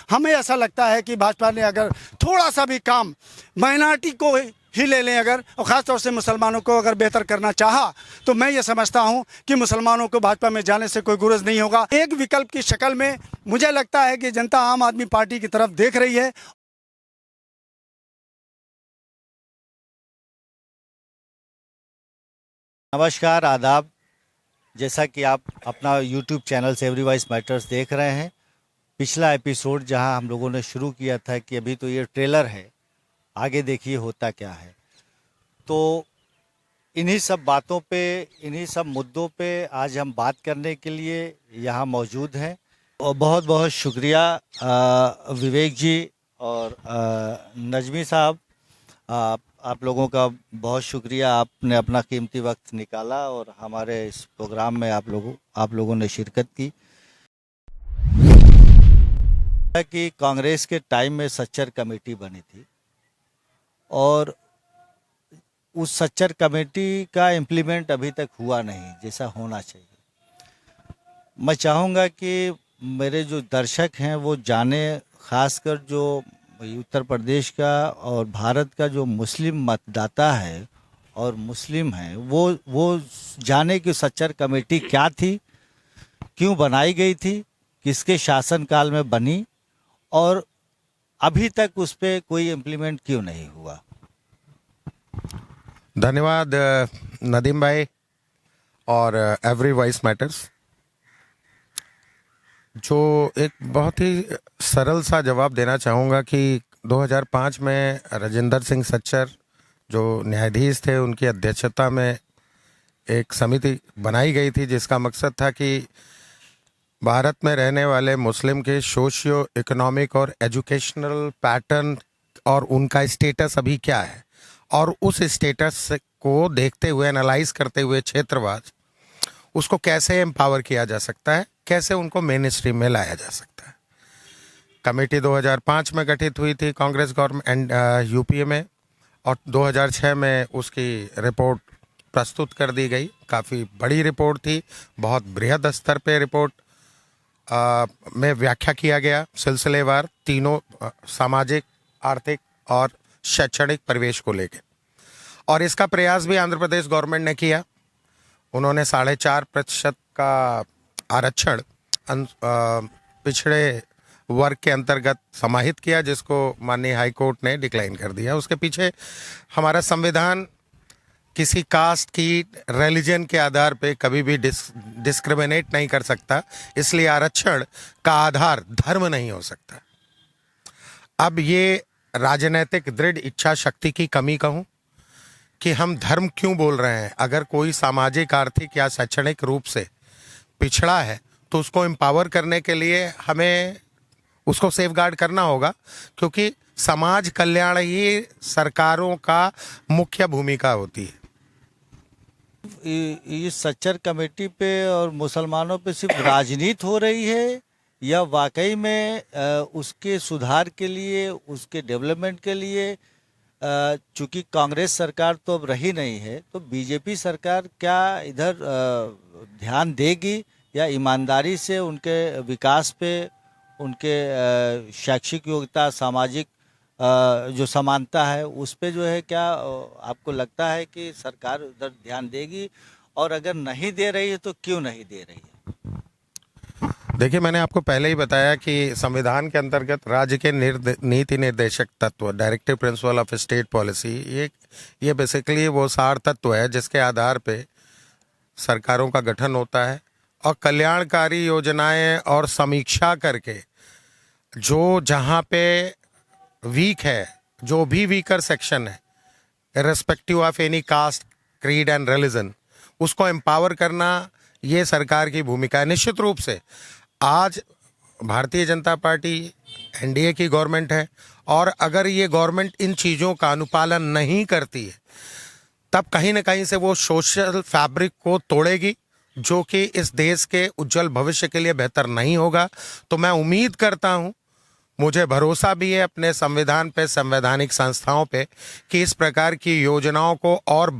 हमें ऐसा लगता है कि भाजपा ने अगर थोड़ा सा भी काम माइनॉरिटी को ही ले लें अगर, और ख़ासतौर से मुसलमानों को अगर बेहतर करना चाहा, तो मैं ये समझता हूं कि मुसलमानों को भाजपा में जाने से कोई गुरेज नहीं होगा। एक विकल्प की शक्ल में मुझे लगता है कि जनता आम आदमी पार्टी की तरफ देख रही है। नमस्कार, आदाब। जैसा कि आप अपना YouTube चैनल से एवरी वॉइस मैटर्स देख रहे हैं, पिछला एपिसोड जहां हम लोगों ने शुरू किया था कि अभी तो ये ट्रेलर है, आगे देखिए होता क्या है। तो इन्हीं सब बातों पे, इन्हीं सब मुद्दों पे आज हम बात करने के लिए यहाँ मौजूद हैं। और बहुत बहुत शुक्रिया विवेक जी और नजमी साहब, आप लोगों का बहुत शुक्रिया। आपने अपना कीमती वक्त निकाला और हमारे इस प्रोग्राम में आप लोगों ने शिरकत की। कि कांग्रेस के टाइम में सच्चर कमेटी बनी थी और उस सच्चर कमेटी का इम्प्लीमेंट अभी तक हुआ नहीं जैसा होना चाहिए। मैं चाहूँगा कि मेरे जो दर्शक हैं वो जाने, खासकर जो उत्तर प्रदेश का और भारत का जो मुस्लिम मतदाता है और मुस्लिम हैं, वो जाने कि सच्चर कमेटी क्या थी, क्यों बनाई गई थी, किसके शासनकाल में बनी और अभी तक उस पर कोई इम्प्लीमेंट क्यों नहीं हुआ। धन्यवाद नदीम भाई और एवरी वॉइस मैटर्स। जो एक बहुत ही सरल सा जवाब देना चाहूँगा कि 2005 में राजेंद्र सिंह सच्चर जो न्यायाधीश थे, उनकी अध्यक्षता में एक समिति बनाई गई थी जिसका मकसद था कि भारत में रहने वाले मुस्लिम के सोशियो इकोनॉमिक और एजुकेशनल पैटर्न और उनका स्टेटस अभी क्या है, और उस स्टेटस को देखते हुए, एनालाइज करते हुए क्षेत्रवाद उसको कैसे एम्पावर किया जा सकता है, कैसे उनको मेन स्ट्रीम में लाया जा सकता है। कमेटी 2005 में गठित हुई थी कांग्रेस गवर्नमेंट यूपीए में, और 2006 में उसकी रिपोर्ट प्रस्तुत कर दी गई। काफ़ी बड़ी रिपोर्ट थी, बहुत बृहद स्तर पे रिपोर्ट में व्याख्या किया गया सिलसिलेवार तीनों सामाजिक, आर्थिक और शैक्षणिक परिवेश को लेकर। और इसका प्रयास भी आंध्र प्रदेश गवर्नमेंट ने किया। उन्होंने 4.5% का आरक्षण पिछड़े वर्ग के अंतर्गत समाहित किया, जिसको माननीय हाई कोर्ट ने डिक्लाइन कर दिया। उसके पीछे हमारा संविधान किसी कास्ट की, रिलीजन के आधार पे कभी भी डिस्क्रिमिनेट नहीं कर सकता, इसलिए आरक्षण का आधार धर्म नहीं हो सकता। अब ये राजनीतिक दृढ़ इच्छा शक्ति की कमी कहूं कि हम धर्म क्यों बोल रहे हैं। अगर कोई सामाजिक, आर्थिक या शैक्षणिक रूप से पिछड़ा है तो उसको एम्पावर करने के लिए हमें उसको सेफगार्ड करना होगा, क्योंकि समाज कल्याण ही सरकारों का मुख्य भूमिका होती है। इस सच्चर कमेटी पे और मुसलमानों पे सिर्फ राजनीति हो रही है या वाकई में उसके सुधार के लिए, उसके डेवलपमेंट के लिए, चूंकि कांग्रेस सरकार तो अब रही नहीं है, तो बीजेपी सरकार क्या इधर ध्यान देगी या ईमानदारी से उनके विकास पे, उनके शैक्षिक योग्यता, सामाजिक जो समानता है उस पे जो है, क्या आपको लगता है कि सरकार उधर ध्यान देगी, और अगर नहीं दे रही है तो क्यों नहीं दे रही है? देखिए, मैंने आपको पहले ही बताया कि संविधान के अंतर्गत राज्य के नीति निर्देशक तत्व, directive principle of state policy, ये बेसिकली वो सार तत्व है जिसके आधार पे सरकारों का गठन होता है, और कल्याणकारी योजनाएं और समीक्षा करके जो जहाँ पे वीक है, जो भी वीकर सेक्शन है, irrespective of any caste, creed and religion, उसको एम्पावर करना ये सरकार की भूमिका है। निश्चित रूप से आज भारतीय जनता पार्टी एनडीए की गवर्नमेंट है, और अगर ये गवर्नमेंट इन चीज़ों का अनुपालन नहीं करती है तब कहीं ना कहीं से वो सोशल फैब्रिक को तोड़ेगी, जो कि इस देश के उज्जवल भविष्य के लिए बेहतर नहीं होगा। तो मैं उम्मीद करता हूँ, मुझे भरोसा भी है अपने संविधान पे, संवैधानिक संस्थाओं पे, कि इस प्रकार की योजनाओं को और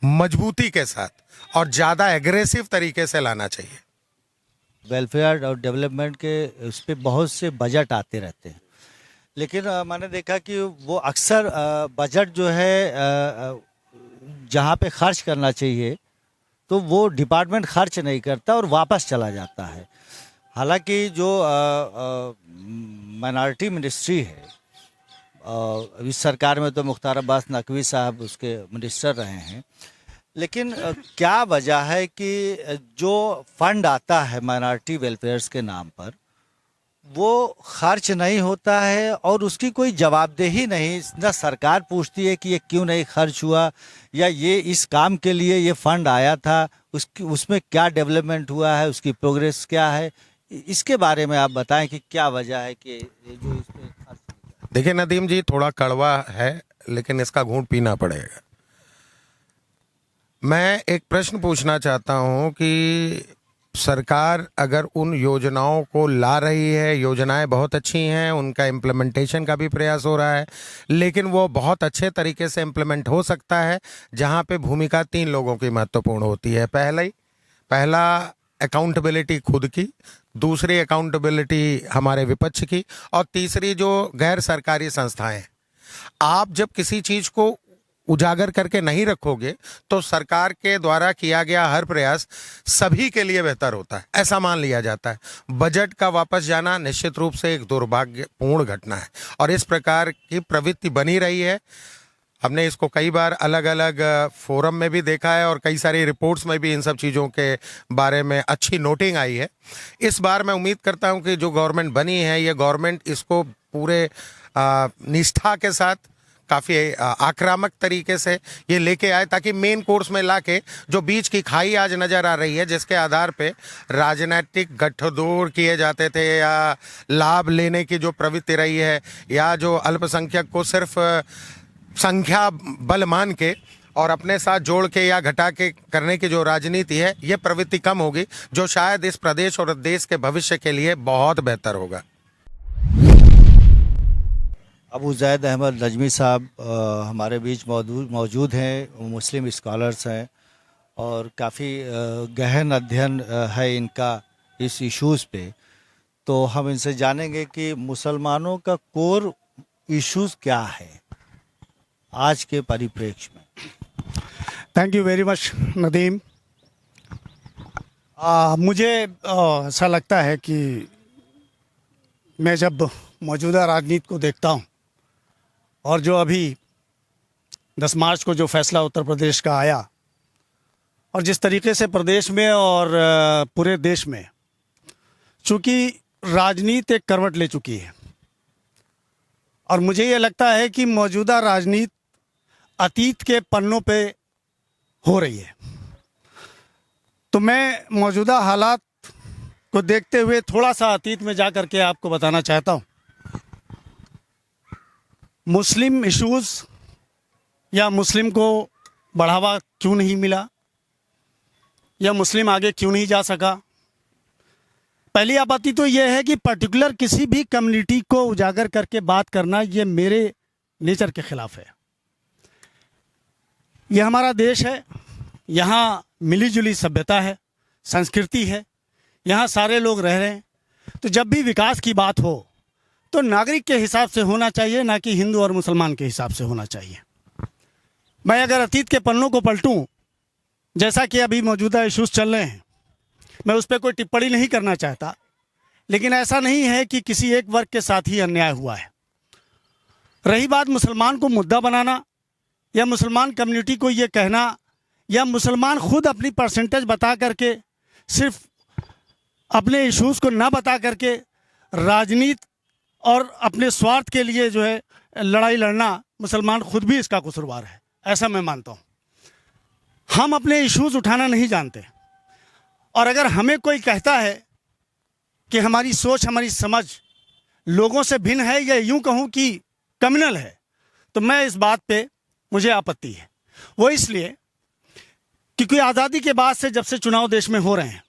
मजबूती के साथ और ज़्यादा एग्रेसिव तरीके से लाना चाहिए। वेलफेयर और डेवलपमेंट के उस पर बहुत से बजट आते रहते हैं, लेकिन मैंने देखा कि वो अक्सर बजट जो है जहाँ पे खर्च करना चाहिए तो वो डिपार्टमेंट खर्च नहीं करता और वापस चला जाता है। हालांकि जो माइनॉरिटी मिनिस्ट्री है, इस सरकार में तो मुख्तार अब्बास नकवी साहब उसके मिनिस्टर रहे हैं, लेकिन क्या वजह है कि जो फंड आता है माइनॉरिटी वेलफेयर्स के नाम पर वो खर्च नहीं होता है और उसकी कोई जवाबदेही नहीं, ना सरकार पूछती है कि ये क्यों नहीं खर्च हुआ या ये इस काम के लिए ये फंड आया था, उसमें क्या डेवलपमेंट हुआ है, उसकी प्रोग्रेस क्या है। इसके बारे में आप बताएं कि क्या वजह है कि ये जो इसमें खर्च। देखिए नदीम जी, थोड़ा कड़वा है लेकिन इसका घूंट पीना पड़ेगा। मैं एक प्रश्न पूछना चाहता हूं कि सरकार अगर उन योजनाओं को ला रही है, योजनाएं बहुत अच्छी हैं, उनका इम्प्लीमेंटेशन का भी प्रयास हो रहा है, लेकिन वो बहुत अच्छे तरीके से इम्प्लीमेंट हो सकता है जहां पे भूमिका 3 लोगों की महत्वपूर्ण होती है। पहला अकाउंटेबिलिटी खुद की, दूसरी अकाउंटेबिलिटी हमारे विपक्ष की, और तीसरी जो गैर सरकारी संस्थाएं। आप जब किसी चीज को उजागर करके नहीं रखोगे तो सरकार के द्वारा किया गया हर प्रयास सभी के लिए बेहतर होता है, ऐसा मान लिया जाता है। बजट का वापस जाना निश्चित रूप से एक दुर्भाग्यपूर्ण घटना है और इस प्रकार की प्रवृत्ति बनी रही है। हमने इसको कई बार अलग अलग फोरम में भी देखा है और कई सारी रिपोर्ट्स में भी इन सब चीज़ों के बारे में अच्छी नोटिंग आई है। इस बार मैं उम्मीद करता हूं कि जो गवर्नमेंट बनी है, ये गवर्नमेंट इसको पूरे निष्ठा के साथ, काफ़ी आक्रामक तरीके से ये लेके आए ताकि मेन कोर्स में लाके जो बीच की खाई आज नज़र आ रही है, जिसके आधार पे राजनीतिक गठजोड़ किए जाते थे या लाभ लेने की जो प्रवृत्ति रही है या जो अल्पसंख्यक को सिर्फ संख्या बल मान के और अपने साथ जोड़ के या घटा के करने की जो राजनीति है, ये प्रवृत्ति कम होगी, जो शायद इस प्रदेश और देश के भविष्य के लिए बहुत बेहतर होगा। अबू ज़ैद अहमद नजमी साहब हमारे बीच मौजूद हैं, मुस्लिम स्कॉलर्स हैं और काफ़ी गहन अध्ययन है इनका इस इश्यूज़ पे। तो हम इनसे जानेंगे कि मुसलमानों का कोर इश्यूज़ क्या है आज के परिप्रेक्ष्य में। Thank you very much Nadeem. मुझे ऐसा लगता है कि मैं जब मौजूदा राजनीति को देखता हूँ और जो अभी 10 मार्च को जो फैसला उत्तर प्रदेश का आया और जिस तरीके से प्रदेश में और पूरे देश में चूँकि राजनीति एक करवट ले चुकी है और मुझे ये लगता है कि मौजूदा राजनीति अतीत के पन्नों पे हो रही है, तो मैं मौजूदा हालात को देखते हुए थोड़ा सा अतीत में जा कर के आपको बताना चाहता हूँ। मुस्लिम इश्यूज़ या मुस्लिम को बढ़ावा क्यों नहीं मिला या मुस्लिम आगे क्यों नहीं जा सका। पहली आपत्ति तो यह है कि पर्टिकुलर किसी भी कम्युनिटी को उजागर करके बात करना ये मेरे नेचर के खिलाफ है। यह हमारा देश है, यहाँ मिलीजुली सभ्यता है, संस्कृति है, यहाँ सारे लोग रह रहे हैं, तो जब भी विकास की बात हो तो नागरिक के हिसाब से होना चाहिए, ना कि हिंदू और मुसलमान के हिसाब से होना चाहिए। मैं अगर अतीत के पन्नों को पलटूं, जैसा कि अभी मौजूदा इश्यूज चल रहे हैं, मैं उस पर कोई टिप्पणी नहीं करना चाहता, लेकिन ऐसा नहीं है कि किसी एक वर्ग के साथ ही अन्याय हुआ है। रही बात मुसलमान को मुद्दा बनाना या मुसलमान कम्युनिटी को ये कहना या मुसलमान खुद अपनी परसेंटेज बता करके सिर्फ अपने इश्यूज़ को ना बता करके राजनीति और अपने स्वार्थ के लिए जो है लड़ाई लड़ना, मुसलमान खुद भी इसका कसूरवार है, ऐसा मैं मानता हूँ। हम अपने इश्यूज़ उठाना नहीं जानते और अगर हमें कोई कहता है कि हमारी सोच, हमारी समझ लोगों से भिन्न है या यूं कहूं कि कम्युनल है, तो मैं इस बात पे मुझे आपत्ति है। वो इसलिए क्योंकि आज़ादी के बाद से जब से चुनाव देश में हो रहे हैं,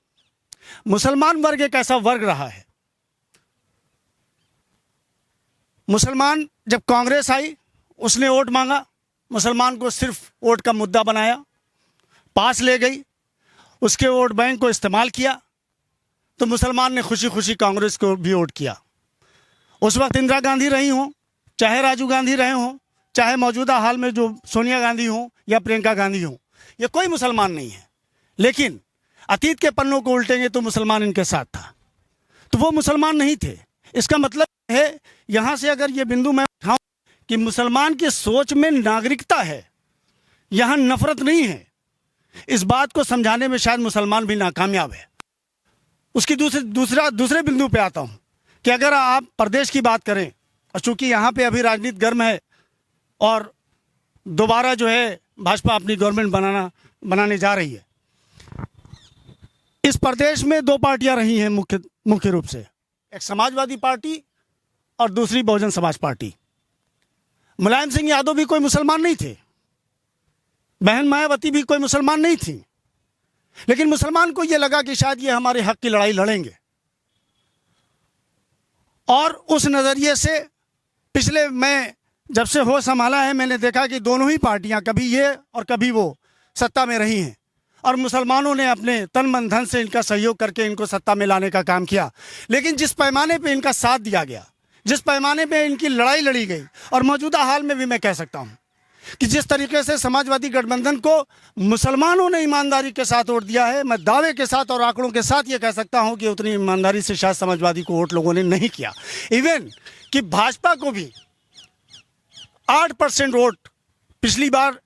मुसलमान वर्ग एक ऐसा वर्ग रहा है। मुसलमान जब कांग्रेस आई उसने वोट मांगा, मुसलमान को सिर्फ वोट का मुद्दा बनाया, पास ले गई, उसके वोट बैंक को इस्तेमाल किया, तो मुसलमान ने खुशी खुशी कांग्रेस को भी वोट किया। उस वक्त इंदिरा गांधी रही हों, चाहे राजीव गांधी रहे हों, चाहे मौजूदा हाल में जो सोनिया गांधी हों या प्रियंका गांधी हों, ये कोई मुसलमान नहीं है। लेकिन अतीत के पन्नों को उल्टेंगे तो मुसलमान इनके साथ था, तो वो मुसलमान नहीं थे। इसका मतलब है, यहाँ से अगर ये बिंदु मैं उठाऊं कि मुसलमान की सोच में नागरिकता है, यहाँ नफरत नहीं है, इस बात को समझाने में शायद मुसलमान भी नाकामयाब है। उसकी दूसरे बिंदु पे आता हूँ कि अगर आप प्रदेश की बात करें, और चूंकि यहाँ पे अभी राजनीति गर्म है और दोबारा जो है भाजपा अपनी गवर्नमेंट बनाने जा रही है, इस प्रदेश में दो पार्टियां रही हैं मुख्य रूप से, एक समाजवादी पार्टी और दूसरी बहुजन समाज पार्टी। मुलायम सिंह यादव भी कोई मुसलमान नहीं थे, बहन मायावती भी कोई मुसलमान नहीं थी, लेकिन मुसलमान को यह लगा कि शायद ये हमारे हक की लड़ाई लड़ेंगे, और उस नज़रिए से पिछले मैं जब से होश संभाला है, मैंने देखा कि दोनों ही पार्टियां, कभी ये और कभी वो, सत्ता में रही हैं, और मुसलमानों ने अपने तन मन धन से इनका सहयोग करके इनको सत्ता में लाने का काम किया। लेकिन जिस पैमाने पे इनका साथ दिया गया, जिस पैमाने पे इनकी लड़ाई लड़ी गई, और मौजूदा हाल में भी मैं कह सकता हूं कि जिस तरीके से समाजवादी गठबंधन को मुसलमानों ने ईमानदारी के साथ वोट दिया है, मैं दावे के साथ और आंकड़ों के साथ ये कह सकता हूं कि उतनी ईमानदारी से शायद समाजवादी को वोट लोगों ने नहीं किया। इवन कि भाजपा को भी 8% वोट पिछली बार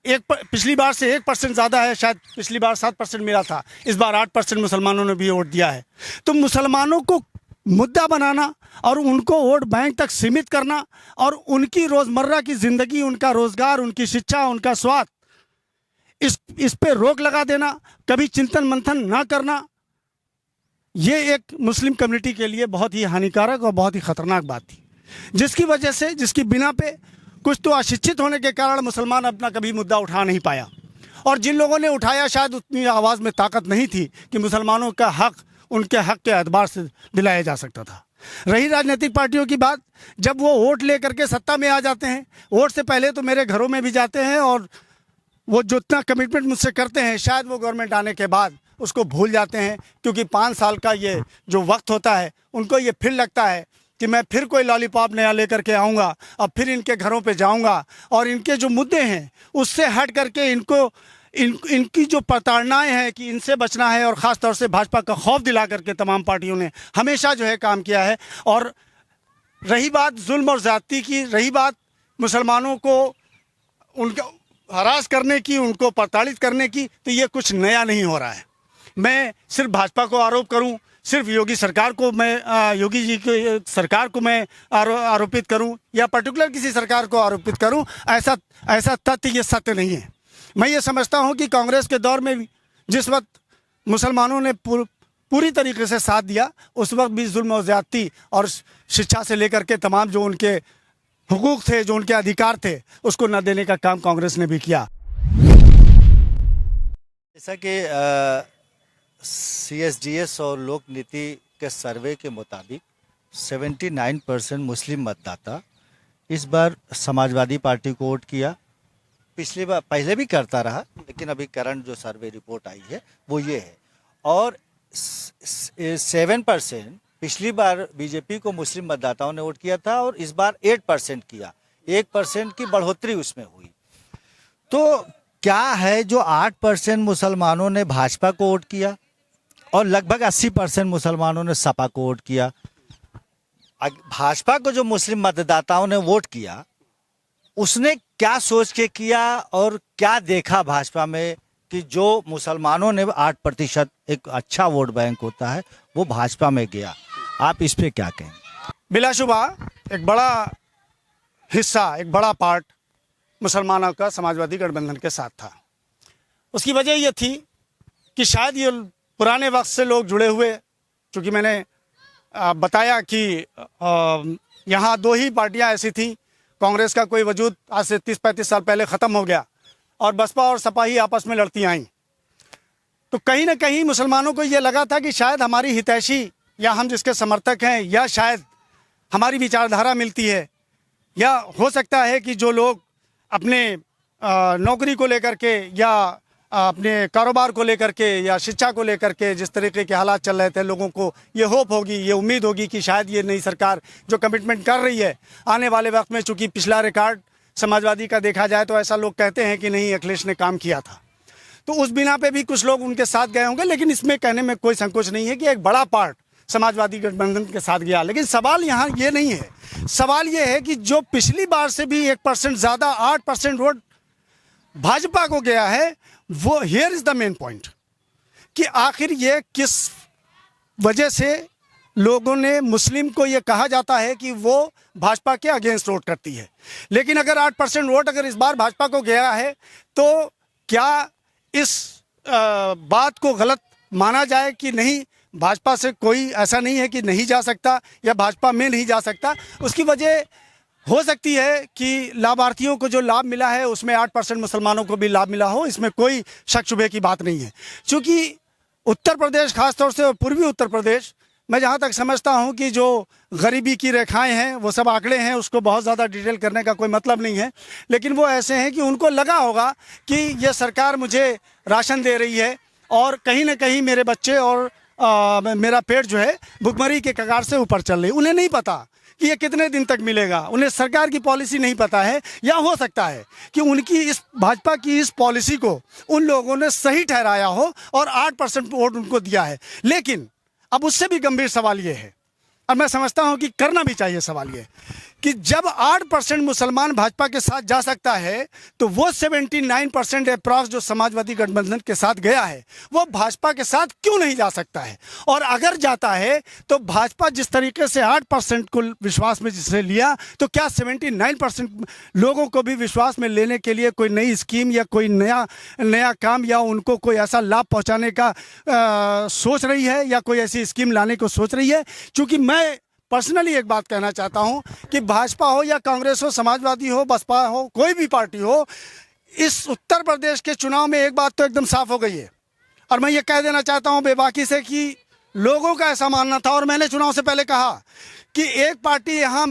से 1% ज़्यादा है, शायद पिछली बार 7% मिला था, इस बार 8% मुसलमानों ने भी वोट दिया है। तो मुसलमानों को मुद्दा बनाना और उनको वोट बैंक तक सीमित करना और उनकी रोज़मर्रा की ज़िंदगी, उनका रोज़गार, उनकी शिक्षा, उनका स्वास्थ्य, इस पे रोक लगा देना, कभी चिंतन मंथन ना करना, ये एक मुस्लिम कम्युनिटी के लिए बहुत ही हानिकारक और बहुत ही ख़तरनाक बात थी, जिसकी वजह से, जिसकी बिना पे कुछ तो अशिक्षित होने के कारण मुसलमान अपना कभी मुद्दा उठा नहीं पाया, और जिन लोगों ने उठाया शायद उतनी आवाज़ में ताकत नहीं थी कि मुसलमानों का हक उनके हक के एतबार से दिलाया जा सकता था। रही राजनीतिक पार्टियों की बात, जब वो वोट ले करके सत्ता में आ जाते हैं, वोट से पहले तो मेरे घरों में भी जाते हैं, और वो जितना कमिटमेंट मुझसे करते हैं शायद वो गवर्नमेंट आने के बाद उसको भूल जाते हैं, क्योंकि 5 साल का ये जो वक्त होता है, उनको ये फिर लगता है कि मैं फिर कोई लॉलीपॉप नया लेकर के आऊँगा और फिर इनके घरों पे जाऊँगा, और इनके जो मुद्दे हैं उससे हट करके इनकी जो प्रताड़नाएं हैं कि इनसे बचना है, और ख़ास तौर से भाजपा का खौफ दिला करके तमाम पार्टियों ने हमेशा जो है काम किया है। और रही बात जुल्म और ज़्यादती की, रही बात मुसलमानों को उनका हरास करने की, उनको प्रताड़ित करने की, तो ये कुछ नया नहीं हो रहा है। मैं सिर्फ भाजपा को आरोप करूं, सिर्फ योगी सरकार को मैं योगी जी की सरकार को मैं आरोपित करूं, या पर्टिकुलर किसी सरकार को आरोपित करूं, ऐसा तथ्य ये सत्य नहीं है। मैं ये समझता हूं कि कांग्रेस के दौर में भी जिस वक्त मुसलमानों ने पूरी तरीके से साथ दिया, उस वक्त भी जुल्म और ज़्यादती और शिक्षा से लेकर के तमाम जो उनके हुकूक थे, जो उनके अधिकार थे, उसको न देने का काम कांग्रेस ने भी किया। जैसा कि CSDS और लोक नीति के सर्वे के मुताबिक 79% मुस्लिम मतदाता इस बार समाजवादी पार्टी को वोट किया। पिछली बार पहले भी करता रहा, लेकिन अभी करंट जो सर्वे रिपोर्ट आई है वो ये है। और 7% पिछली बार बीजेपी को मुस्लिम मतदाताओं ने वोट किया था, और इस बार 8% किया, 1% की बढ़ोतरी उसमें हुई। तो क्या है जो 8% मुसलमानों ने भाजपा को वोट किया और लगभग 80% मुसलमानों ने सपा को वोट किया। भाजपा को जो मुस्लिम मतदाताओं ने वोट किया, उसने क्या सोच के किया और क्या देखा भाजपा में कि जो मुसलमानों ने 8% एक अच्छा वोट बैंक होता है वो भाजपा में गया? आप इस पे क्या कहें? बिलाशुबा एक बड़ा हिस्सा, एक बड़ा पार्ट मुसलमानों का समाजवादी गठबंधन के साथ था। उसकी वजह ये थी कि शायद ये पुराने वक्त से लोग जुड़े हुए, क्योंकि मैंने बताया कि यहाँ 2 ही पार्टियाँ ऐसी थीं, कांग्रेस का कोई वजूद आज से 30-35 साल पहले ख़त्म हो गया, और बसपा और सपा ही आपस में लड़ती आईं। तो कहीं ना कहीं मुसलमानों को ये लगा था कि शायद हमारी हितैषी, या हम जिसके समर्थक हैं, या शायद हमारी विचारधारा मिलती है, या हो सकता है कि जो लोग अपने नौकरी को लेकर के या अपने कारोबार को लेकर के या शिक्षा को लेकर के जिस तरीके के हालात चल रहे थे, लोगों को ये होप होगी, ये उम्मीद होगी कि शायद ये नई सरकार जो कमिटमेंट कर रही है आने वाले वक्त में, चूँकि पिछला रिकॉर्ड समाजवादी का देखा जाए तो ऐसा लोग कहते हैं कि नहीं, अखिलेश ने काम किया था, तो उस बिना पे भी कुछ लोग उनके साथ गए होंगे। लेकिन इसमें कहने में कोई संकोच नहीं है कि एक बड़ा पार्ट समाजवादी गठबंधन के साथ गया। लेकिन सवाल यहाँ ये नहीं है, सवाल ये है कि जो पिछली बार से भी 1% ज़्यादा 8% वोट भाजपा को गया है, वो here is the main point कि आखिर ये किस वजह से लोगों ने, मुस्लिम को ये कहा जाता है कि वो भाजपा के अगेंस्ट वोट करती है, लेकिन अगर 8% वोट अगर इस बार भाजपा को गया है तो क्या इस बात को गलत माना जाए कि नहीं, भाजपा से कोई ऐसा नहीं है कि नहीं जा सकता या भाजपा में नहीं जा सकता। उसकी वजह हो सकती है कि लाभार्थियों को जो लाभ मिला है उसमें 8% मुसलमानों को भी लाभ मिला हो, इसमें कोई शक शुबे की बात नहीं है। क्योंकि उत्तर प्रदेश, खासतौर से पूर्वी उत्तर प्रदेश, मैं जहाँ तक समझता हूँ कि जो गरीबी की रेखाएं हैं वो सब आंकड़े हैं, उसको बहुत ज़्यादा डिटेल करने का कोई मतलब नहीं है, लेकिन वो ऐसे हैं कि उनको लगा होगा कि ये सरकार मुझे राशन दे रही है और कहीं ना कहीं मेरे बच्चे और मेरा पेट जो है भुखमरी के कगार से ऊपर चल रही है। उन्हें नहीं पता कि ये कितने दिन तक मिलेगा, उन्हें सरकार की पॉलिसी नहीं पता है, या हो सकता है कि उनकी इस भाजपा की इस पॉलिसी को उन लोगों ने सही ठहराया हो और 8% वोट उनको दिया है। लेकिन अब उससे भी गंभीर सवाल ये है, और मैं समझता हूं कि करना भी चाहिए सवाल ये, कि जब 8% मुसलमान भाजपा के साथ जा सकता है तो वो 79% अप्रॉक्स जो समाजवादी गठबंधन के साथ गया है वो भाजपा के साथ क्यों नहीं जा सकता है। और अगर जाता है तो भाजपा जिस तरीके से 8% को विश्वास में जिसने लिया, तो क्या 79% लोगों को भी विश्वास में लेने के लिए कोई नई स्कीम या कोई नया काम या उनको कोई ऐसा लाभ पहुँचाने का सोच रही है या कोई ऐसी स्कीम लाने को सोच रही है। क्योंकि मैं पर्सनली एक बात कहना चाहता हूं कि भाजपा हो या कांग्रेस हो, समाजवादी हो, बसपा हो, कोई भी पार्टी हो, इस उत्तर प्रदेश के चुनाव में एक बात तो एकदम साफ हो गई है, और मैं ये कह देना चाहता हूं बेबाकी से कि लोगों का ऐसा मानना था, और मैंने चुनाव से पहले कहा कि एक पार्टी यहाँ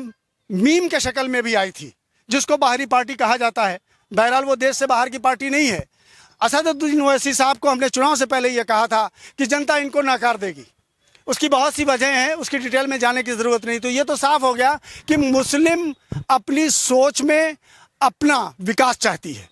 मीम के शक्ल में भी आई थी जिसको बाहरी पार्टी कहा जाता है। बहरहाल वो देश से बाहर की पार्टी नहीं है। असदुद्दीन ओवैसी साहब को हमने चुनाव से पहले ये कहा था कि जनता इनको नकार देगी। उसकी बहुत सी वजह हैं, उसकी डिटेल में जाने की ज़रूरत नहीं। तो ये तो साफ हो गया कि मुस्लिम अपनी सोच में अपना विकास चाहती है,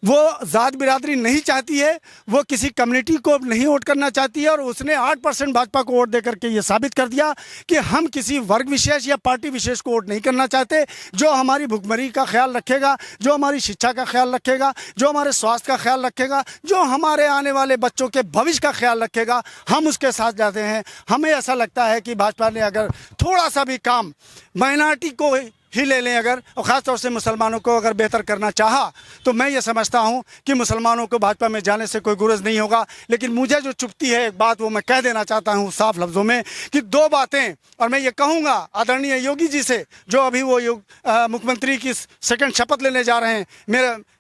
वो ज़ात बिरादरी नहीं चाहती है, वो किसी कम्युनिटी को नहीं वोट करना चाहती है। और उसने 8% भाजपा को वोट देकर के ये साबित कर दिया कि हम किसी वर्ग विशेष या पार्टी विशेष को वोट नहीं करना चाहते। जो हमारी भुखमरी का ख्याल रखेगा, जो हमारी शिक्षा का ख्याल रखेगा, जो हमारे स्वास्थ्य का ख्याल रखेगा, जो हमारे आने वाले बच्चों के भविष्य का ख्याल रखेगा, हम उसके साथ जाते हैं। हमें ऐसा लगता है कि भाजपा ने अगर थोड़ा सा भी काम माइनॉरिटी को ही ले लें अगर, और ख़ासतौर से मुसलमानों को अगर बेहतर करना चाहा, तो मैं ये समझता हूँ कि मुसलमानों को भाजपा में जाने से कोई गुरेज नहीं होगा। लेकिन मुझे जो चुभती है एक बात, वो मैं कह देना चाहता हूँ साफ लफ्ज़ों में कि दो बातें, और मैं ये कहूँगा आदरणीय योगी जी से, जो अभी वो मुख्यमंत्री की सेकंड शपथ लेने जा रहे हैं,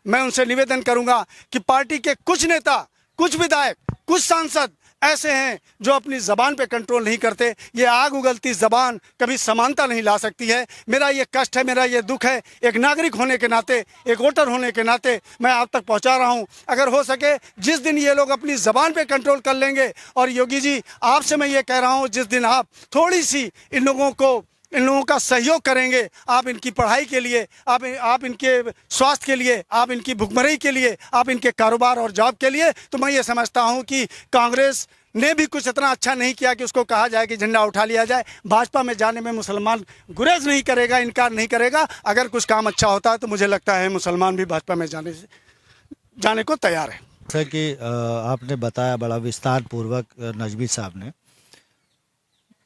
मैं उनसे निवेदन करूँगा कि पार्टी के कुछ नेता, कुछ विधायक, कुछ सांसद ऐसे हैं जो अपनी ज़बान पे कंट्रोल नहीं करते। ये आग उगलती ज़बान कभी समानता नहीं ला सकती है। मेरा ये कष्ट है, मेरा ये दुख है, एक नागरिक होने के नाते, एक वोटर होने के नाते मैं आप तक पहुंचा रहा हूं। अगर हो सके जिस दिन ये लोग अपनी ज़बान पे कंट्रोल कर लेंगे, और योगी जी आपसे मैं ये कह रहा हूं, जिस दिन आप थोड़ी सी इन लोगों का सहयोग करेंगे, आप इनकी पढ़ाई के लिए, आप इनके स्वास्थ्य के लिए, आप इनकी भुखमरी के लिए, आप इनके कारोबार और जॉब के लिए, तो मैं ये समझता हूं कि कांग्रेस ने भी कुछ इतना अच्छा नहीं किया कि उसको कहा जाए कि झंडा उठा लिया जाए। भाजपा में जाने में मुसलमान गुरेज नहीं करेगा, इनकार नहीं करेगा। अगर कुछ काम अच्छा होता है तो मुझे लगता है मुसलमान भी भाजपा में जाने को तैयार है। जैसा कि आपने बताया बड़ा विस्तार पूर्वक नजमी साहब ने,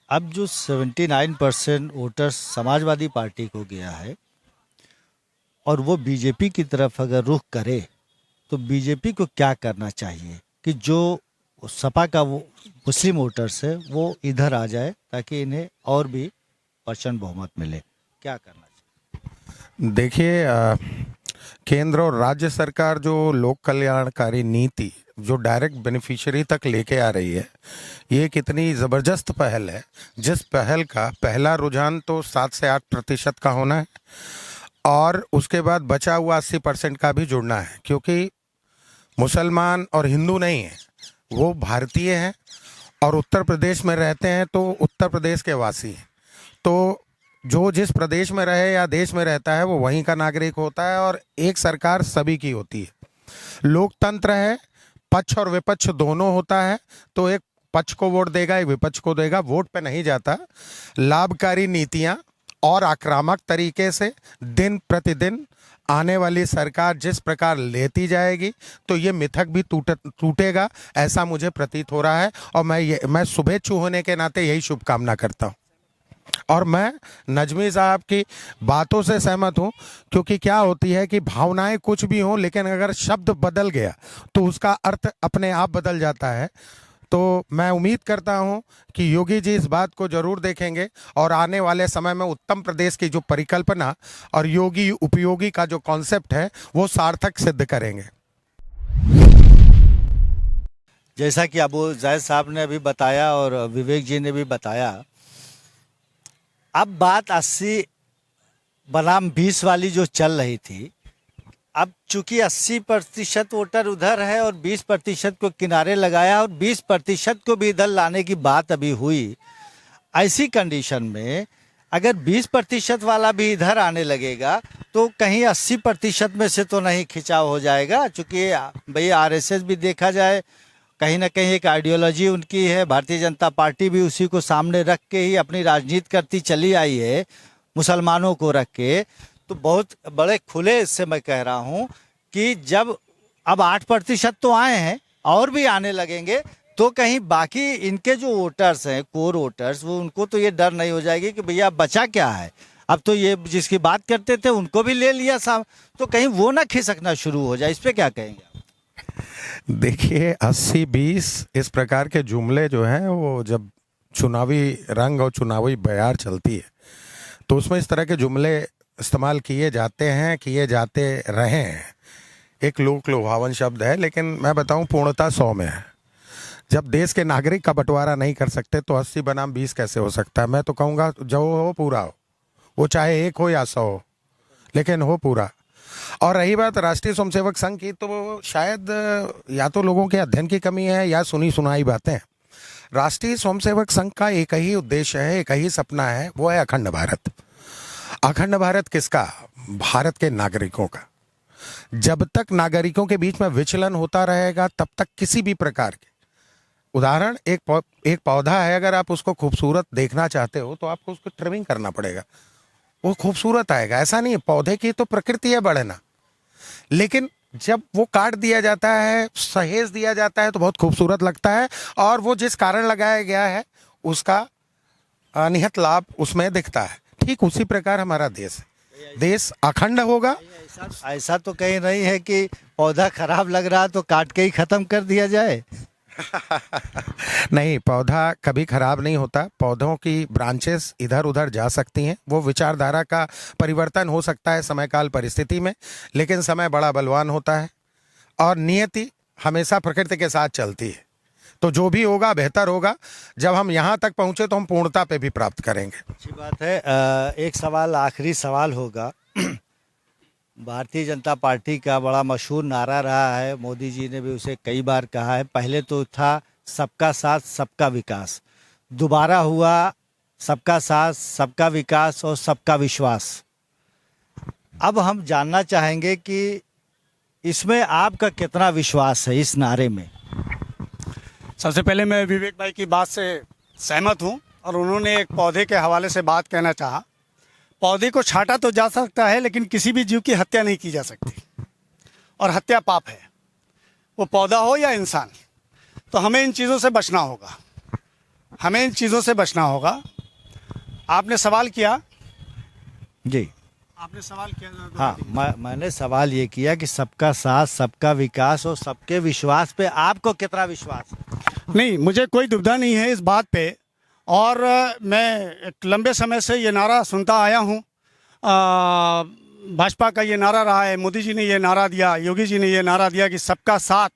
अब जो 79% वोटर्स समाजवादी पार्टी को गया है और वो बीजेपी की तरफ अगर रुख करे, तो बीजेपी को क्या करना चाहिए कि जो सपा का वो मुस्लिम वोटर्स है वो इधर आ जाए, ताकि इन्हें और भी % बहुमत मिले? क्या करना चाहिए? देखिए, केंद्र और राज्य सरकार जो लोक कल्याणकारी नीति जो डायरेक्ट बेनिफिशियरी तक लेके आ रही है, ये कितनी ज़बरदस्त पहल है, जिस पहल का पहला रुझान तो 7 से 8% का होना है, और उसके बाद बचा हुआ 80% का भी जुड़ना है। क्योंकि मुसलमान और हिंदू नहीं है, वो भारतीय हैं और उत्तर प्रदेश में रहते हैं तो उत्तर प्रदेश के वासी हैं। तो जो जिस प्रदेश में रहे या देश में रहता है वो वहीं का नागरिक होता है और एक सरकार सभी की होती है। लोकतंत्र है, पक्ष और विपक्ष दोनों होता है, तो एक पक्ष को वोट देगा, एक विपक्ष को देगा। वोट पे नहीं जाता। लाभकारी नीतियां और आक्रामक तरीके से दिन प्रतिदिन आने वाली सरकार जिस प्रकार लेती जाएगी तो ये मिथक भी टूटेगा, ऐसा मुझे प्रतीत हो रहा है। और मैं शुभेच्छु होने के नाते यही शुभकामना करता हूँ। और मैं नजमी साहब की बातों से सहमत हूँ, क्योंकि क्या होती है कि भावनाएं कुछ भी हों, लेकिन अगर शब्द बदल गया तो उसका अर्थ अपने आप बदल जाता है। तो मैं उम्मीद करता हूं कि योगी जी इस बात को जरूर देखेंगे और आने वाले समय में उत्तम प्रदेश की जो परिकल्पना और योगी उपयोगी का जो कॉन्सेप्ट है वो सार्थक सिद्ध करेंगे। जैसा कि अबू जायद साहब ने अभी बताया और विवेक जी ने भी बताया, अब बात 80 बनाम 20 वाली जो चल रही थी, अब चूंकि 80% वोटर उधर है और 20% को किनारे लगाया और 20% को भी इधर लाने की बात अभी हुई। ऐसी कंडीशन में अगर 20% वाला भी इधर आने लगेगा तो कहीं 80% में से तो नहीं खिंचाव हो जाएगा। चूंकि भाई आरएसएस भी देखा जाए कहीं ना कहीं एक आइडियोलॉजी उनकी है, भारतीय जनता पार्टी भी उसी को सामने रख के ही अपनी राजनीति करती चली आई है, मुसलमानों को रख के। तो बहुत बड़े खुले से मैं कह रहा हूं कि जब अब 8% तो आए हैं और भी आने लगेंगे तो कहीं बाकी इनके जो वोटर्स हैं, कोर वोटर्स, वो उनको तो ये डर नहीं हो जाएगी कि भैया बचा क्या है। अब तो ये जिसकी बात करते थे उनको भी ले लिया साहब, तो कहीं वो ना खिसकना शुरू हो जाए। इस पे क्या कहेंगे? देखिए 80-20 इस प्रकार के जुमले जो हैं वो जब चुनावी रंग और चुनावी बयार चलती है तो उसमें इस तरह के जुमले इस्तेमाल किए जाते हैं, किए जाते रहे हैं। एक लोक लुभावन शब्द है, लेकिन मैं बताऊं पूर्णता 100 में है। जब देश के नागरिक का बंटवारा नहीं कर सकते तो 80 बनाम 20 कैसे हो सकता है? मैं तो कहूँगा जो हो पूरा हो, वो चाहे 1 हो या 100 हो, लेकिन हो पूरा। और रही बात राष्ट्रीय स्वयंसेवक संघ की, तो शायद या तो लोगों के अध्ययन की कमी है या सुनी सुनाई बातें। राष्ट्रीय स्वयंसेवक संघ का एक ही उद्देश्य है, एक ही सपना है, वो है अखंड भारत। अखंड भारत किसका? भारत के नागरिकों का। जब तक नागरिकों के बीच में विचलन होता रहेगा तब तक किसी भी प्रकार के उदाहरण, एक पौधा है, अगर आप उसको खूबसूरत देखना चाहते हो तो आपको उसको ट्रिमिंग करना पड़ेगा, वो खूबसूरत आएगा। ऐसा नहीं है, पौधे की तो प्रकृति है बढ़ना, लेकिन जब वो काट दिया जाता है, सहेज दिया जाता है तो बहुत खूबसूरत लगता है और वो जिस कारण लगाया गया है उसका निहित लाभ उसमें दिखता है। ठीक उसी प्रकार हमारा देश है। देश अखंड होगा। ऐसा तो कहीं नहीं है कि पौधा खराब लग रहा तो काट के ही खत्म कर दिया जाए। नहीं, पौधा कभी खराब नहीं होता। पौधों की ब्रांचेस इधर उधर जा सकती हैं, वो विचारधारा का परिवर्तन हो सकता है समय काल परिस्थिति में, लेकिन समय बड़ा बलवान होता है और नियति हमेशा प्रकृति के साथ चलती है। तो जो भी होगा बेहतर होगा। जब हम यहाँ तक पहुँचे तो हम पूर्णता पे भी प्राप्त करेंगे। अच्छी बात है। एक सवाल, आखिरी सवाल होगा। भारतीय जनता पार्टी का बड़ा मशहूर नारा रहा है, मोदी जी ने भी उसे कई बार कहा है। पहले तो था सबका साथ सबका विकास, दोबारा हुआ सबका साथ सबका विकास और सबका विश्वास। अब हम जानना चाहेंगे कि इसमें आपका कितना विश्वास है इस नारे में? सबसे पहले मैं विवेक भाई की बात से सहमत हूं और उन्होंने एक पौधे के हवाले से बात कहना चाहा। पौधे को छाटा तो जा सकता है लेकिन किसी भी जीव की हत्या नहीं की जा सकती और हत्या पाप है, वो पौधा हो या इंसान। तो हमें इन चीज़ों से बचना होगा, हमें इन चीज़ों से बचना होगा। आपने सवाल किया जी, आपने सवाल किया। हाँ, मैंने सवाल ये किया कि सबका साथ सबका विकास और सबके विश्वास पे आपको कितना विश्वास है? नहीं, मुझे कोई दुविधा नहीं है इस बात पे और मैं एक लंबे समय से ये नारा सुनता आया हूँ। भाजपा का ये नारा रहा है, मोदी जी ने ये नारा दिया, योगी जी ने ये नारा दिया कि सबका साथ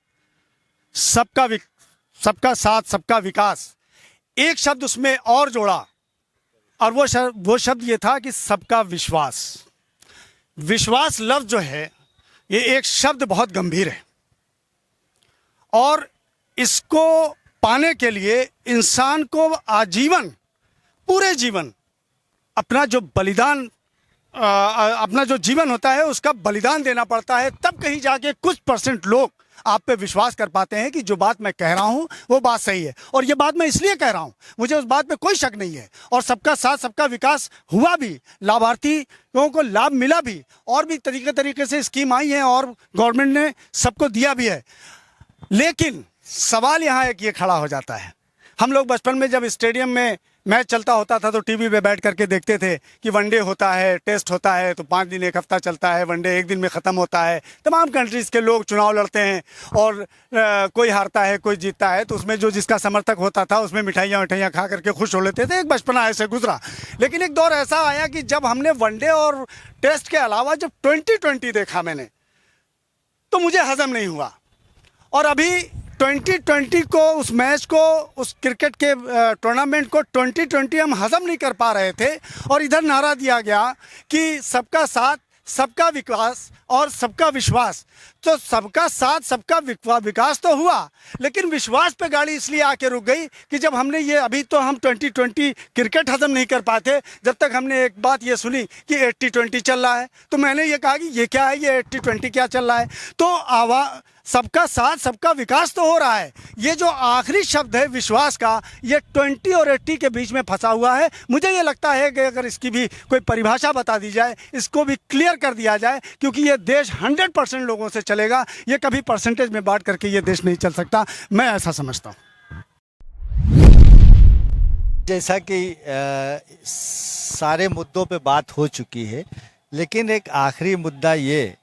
सबका विकास। एक शब्द उसमें और जोड़ा और वो शब्द ये था कि सबका विश्वास। विश्वास लफ्ज़ जो है ये एक शब्द बहुत गंभीर है। और इसको पाने के लिए इंसान को आजीवन, पूरे जीवन अपना जो बलिदान, अपना जो जीवन होता है उसका बलिदान देना पड़ता है, तब कहीं जाके कुछ % लोग आप पे विश्वास कर पाते हैं कि जो बात मैं कह रहा हूं वो बात सही है। और ये बात मैं इसलिए कह रहा हूं, मुझे उस बात पे कोई शक नहीं है। और सबका साथ सबका विकास हुआ भी, लाभार्थियों को लाभ मिला भी, और भी तरीके से स्कीम आई है और गवर्नमेंट ने सबको दिया भी है। लेकिन सवाल यहाँ एक ये खड़ा हो जाता है, हम लोग बचपन में जब स्टेडियम में मैच चलता होता था तो टीवी पे बैठ करके देखते थे कि वनडे होता है, टेस्ट होता है, तो 5 दिन 1 हफ्ता चलता है, वनडे 1 दिन में ख़त्म होता है। तमाम कंट्रीज़ के लोग चुनाव लड़ते हैं और कोई हारता है, कोई जीतता है, तो उसमें जो जिसका समर्थक होता था उसमें मिठाइयाँ खा करके खुश हो लेते थे। एक बचपना ऐसे गुजरा। लेकिन एक दौर ऐसा आया कि जब हमने वनडे और टेस्ट के अलावा जब 2020 देखा मैंने, तो मुझे हजम नहीं हुआ। और अभी 2020 को, उस मैच को, उस क्रिकेट के टूर्नामेंट को 2020 हम हजम नहीं कर पा रहे थे। और इधर नारा दिया गया कि सबका साथ, सबका विकास और सबका विश्वास। तो सबका साथ, सबका विकास तो हुआ, लेकिन विश्वास पे गाड़ी इसलिए आके रुक गई कि जब हमने ये, अभी तो हम 2020 क्रिकेट हजम नहीं कर पाते जब तक हमने एक बात ये सुनी कि 80-20 चल रहा है। तो मैंने ये कहा कि ये क्या है, ये 80-20 क्या चल रहा है। तो सबका साथ, सबका विकास तो हो रहा है। ये जो आखिरी शब्द है विश्वास का, ये 20 और 80 के बीच में फंसा हुआ है। मुझे ये लगता है कि अगर इसकी भी कोई परिभाषा बता दी जाए, इसको भी क्लियर कर दिया जाए, क्योंकि ये देश 100% लोगों से चलेगा, ये कभी परसेंटेज में बांट करके ये देश नहीं चल सकता। मैं ऐसा समझता हूँ। जैसा कि सारे मुद्दों पे बात हो चुकी है, लेकिन एक आखिरी मुद्दा ये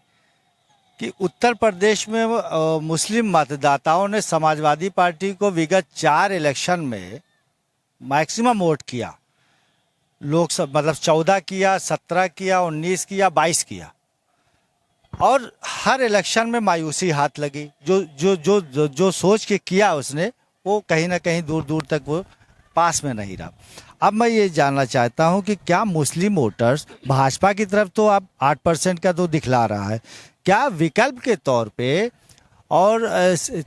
कि उत्तर प्रदेश में मुस्लिम मतदाताओं ने समाजवादी पार्टी को विगत 4 इलेक्शन में मैक्सिमम वोट किया। लोकसभा मतलब 14 किया, 17 किया, 19 किया, 22 किया, और हर इलेक्शन में मायूसी हाथ लगी। जो सोच के किया उसने, वो कहीं ना कहीं दूर दूर तक वो पास में नहीं रहा। अब मैं ये जानना चाहता हूं कि क्या मुस्लिम वोटर्स भाजपा की तरफ तो अब 8% का तो दिखला रहा है, क्या विकल्प के तौर पे और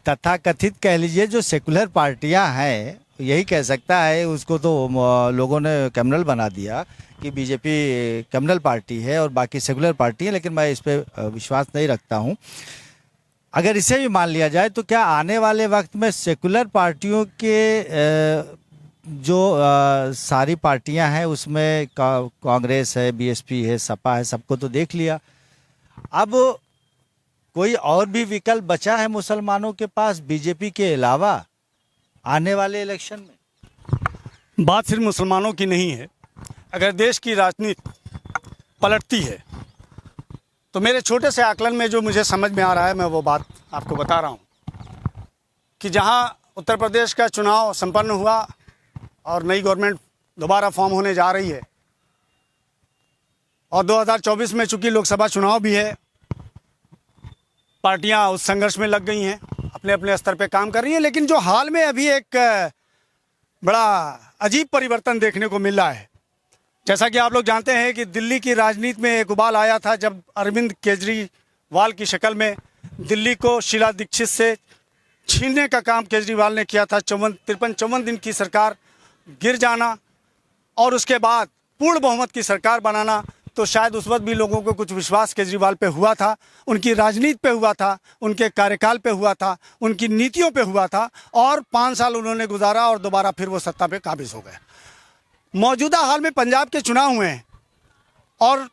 तथाकथित कह लीजिए जो सेकुलर पार्टियां हैं, यही कह सकता है, उसको तो लोगों ने क्रिमिनल बना दिया कि बीजेपी क्रिमिनल पार्टी है और बाकी सेकुलर पार्टी है, लेकिन मैं इस पर विश्वास नहीं रखता हूं। अगर इसे भी मान लिया जाए तो क्या आने वाले वक्त में सेकुलर पार्टियों के जो सारी पार्टियां हैं उसमें कांग्रेस है, बीएसपी है, सपा है, सबको तो देख लिया, अब कोई और भी विकल्प बचा है मुसलमानों के पास बीजेपी के अलावा आने वाले इलेक्शन में? बात सिर्फ मुसलमानों की नहीं है। अगर देश की राजनीति पलटती है तो मेरे छोटे से आकलन में जो मुझे समझ में आ रहा है, मैं वो बात आपको बता रहा हूँ कि जहाँ उत्तर प्रदेश का चुनाव संपन्न हुआ और नई गवर्नमेंट दोबारा फॉर्म होने जा रही है, और 2024 में चूंकि लोकसभा चुनाव भी है, पार्टियां उस संघर्ष में लग गई हैं, अपने अपने स्तर पे काम कर रही हैं। लेकिन जो हाल में अभी एक बड़ा अजीब परिवर्तन देखने को मिल रहा है, जैसा कि आप लोग जानते हैं कि दिल्ली की राजनीति में एक उबाल आया था जब अरविंद केजरीवाल की शक्ल में दिल्ली को शीला दीक्षित से छीनने का काम केजरीवाल ने किया था। 53-54 दिन की सरकार गिर जाना और उसके बाद पूर्ण बहुमत की सरकार बनाना, तो शायद उस वक्त भी लोगों को कुछ विश्वास केजरीवाल पे हुआ था, उनकी राजनीति पे हुआ था, उनके कार्यकाल पे हुआ था, उनकी नीतियों पे हुआ था, और 5 साल उन्होंने गुजारा और दोबारा फिर वो सत्ता पे काबिज हो गए। मौजूदा हाल में पंजाब के चुनाव हुए हैं और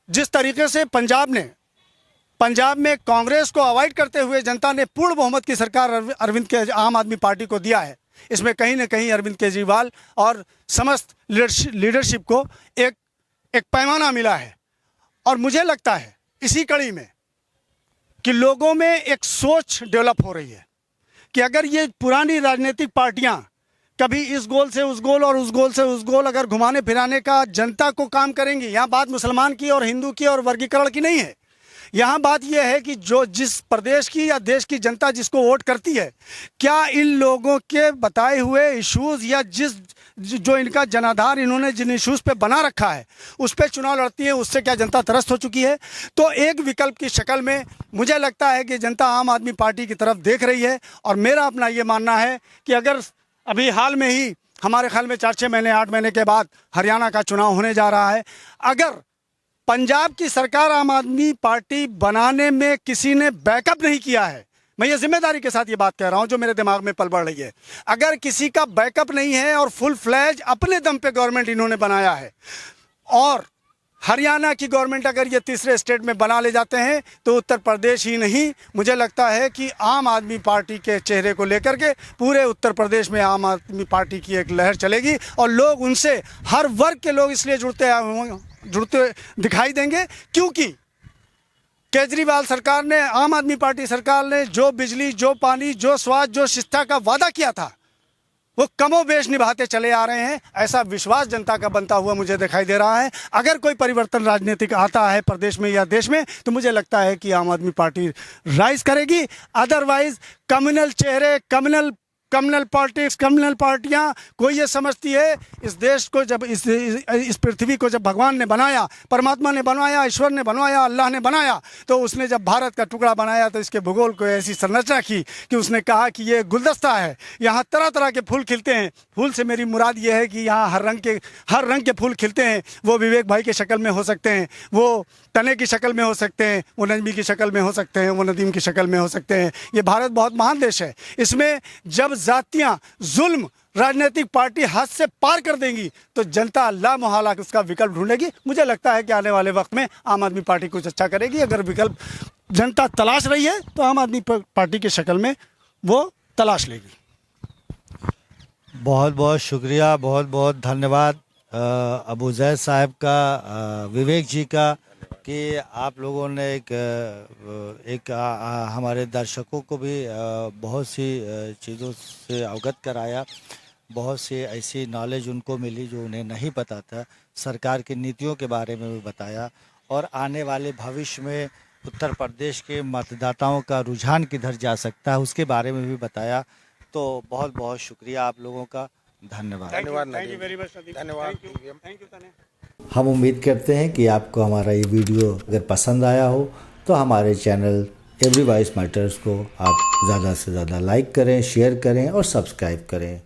जिस तरीके से पंजाब में कांग्रेस को अवॉइड करते हुए जनता ने पूर्ण बहुमत की सरकार अरविंद के आम आदमी पार्टी को दिया है, इसमें कहीं ना कहीं अरविंद केजरीवाल और समस्त लीडरशिप को एक पैमाना मिला है। और मुझे लगता है इसी कड़ी में कि लोगों में एक सोच डेवलप हो रही है कि अगर ये पुरानी राजनीतिक पार्टियां कभी इस गोल से उस गोल और उस गोल से उस गोल अगर घुमाने फिराने का जनता को काम करेंगी, यहाँ बात मुसलमान की और हिंदू की और वर्गीकरण की नहीं है, यहाँ बात यह है कि जो जिस प्रदेश की या देश की जनता जिसको वोट करती है, क्या इन लोगों के बताए हुए इश्यूज या जो इनका जनाधार इन्होंने जिन इश्यूज पे बना रखा है उस पर चुनाव लड़ती है, उससे क्या जनता त्रस्त हो चुकी है? तो एक विकल्प की शक्ल में मुझे लगता है कि जनता आम आदमी पार्टी की तरफ देख रही है। और मेरा अपना ये मानना है कि अगर अभी हाल में ही हमारे ख्याल में 4-6 महीने 8 महीने के बाद हरियाणा का चुनाव होने जा रहा है, अगर पंजाब की सरकार आम आदमी पार्टी बनाने में किसी ने बैकअप नहीं किया है, मैं ये जिम्मेदारी के साथ ये बात कह रहा हूं जो मेरे दिमाग में पल बढ़ रही है, अगर किसी का बैकअप नहीं है और फुल फ्लैज अपने दम पे गवर्नमेंट इन्होंने बनाया है और हरियाणा की गवर्नमेंट अगर ये तीसरे स्टेट में बना ले जाते हैं तो उत्तर प्रदेश ही नहीं, मुझे लगता है कि आम आदमी पार्टी के चेहरे को लेकर के पूरे उत्तर प्रदेश में आम आदमी पार्टी की एक लहर चलेगी और लोग उनसे, हर वर्ग के लोग इसलिए जुड़ते दिखाई देंगे क्योंकि केजरीवाल सरकार ने, आम आदमी पार्टी सरकार ने जो बिजली, जो पानी, जो स्वास्थ्य, जो शिक्षा का वादा किया था वो कमोबेश निभाते चले आ रहे हैं। ऐसा विश्वास जनता का बनता हुआ मुझे दिखाई दे रहा है। अगर कोई परिवर्तन राजनीतिक आता है प्रदेश में या देश में तो मुझे लगता है कि आम आदमी पार्टी राइज करेगी। अदरवाइज कम्युनल चेहरे, कम्युनल पॉलिटिक्स, कम्युनल पार्टियां, कोई ये समझती है इस देश को जब इस पृथ्वी को जब भगवान ने बनाया, परमात्मा ने बनवाया, ईश्वर ने बनवाया, अल्लाह ने बनाया, तो उसने जब भारत का टुकड़ा बनाया तो इसके भूगोल को ऐसी संरचना की कि उसने कहा कि ये गुलदस्ता है, यहाँ तरह तरह के फूल खिलते हैं। फूल से मेरी मुराद ये है कि यहाँ हर रंग के फूल खिलते हैं। वो विवेक भाई की शक्ल में हो सकते हैं, वो तने की शक्ल में हो सकते हैं, वो नजमी की शक्ल में हो सकते हैं, वो नदीम की शक्ल में हो सकते हैं। ये भारत बहुत महान देश है। इसमें जब जातियां, जुल्म, राजनीतिक पार्टी हद से पार कर देंगी तो जनता लामोहला उसका विकल्प ढूंढेगी। मुझे लगता है कि आने वाले वक्त में आम आदमी पार्टी कुछ अच्छा करेगी। अगर विकल्प जनता तलाश रही है तो आम आदमी पार्टी की शक्ल में वो तलाश लेगी। बहुत बहुत शुक्रिया, बहुत बहुत धन्यवाद अबू जैद साहब का, विवेक जी का, कि आप लोगों ने हमारे दर्शकों को भी बहुत सी चीज़ों से अवगत कराया। बहुत सी ऐसी नॉलेज उनको मिली जो उन्हें नहीं पता था। सरकार की नीतियों के बारे में भी बताया और आने वाले भविष्य में उत्तर प्रदेश के मतदाताओं का रुझान किधर जा सकता है उसके बारे में भी बताया। तो बहुत बहुत शुक्रिया आप लोगों का। धन्यवाद। हम उम्मीद करते हैं कि आपको हमारा ये वीडियो अगर पसंद आया हो तो हमारे चैनल एवरी वॉइस मैटर्स को आप ज़्यादा से ज़्यादा लाइक करें, शेयर करें और सब्सक्राइब करें।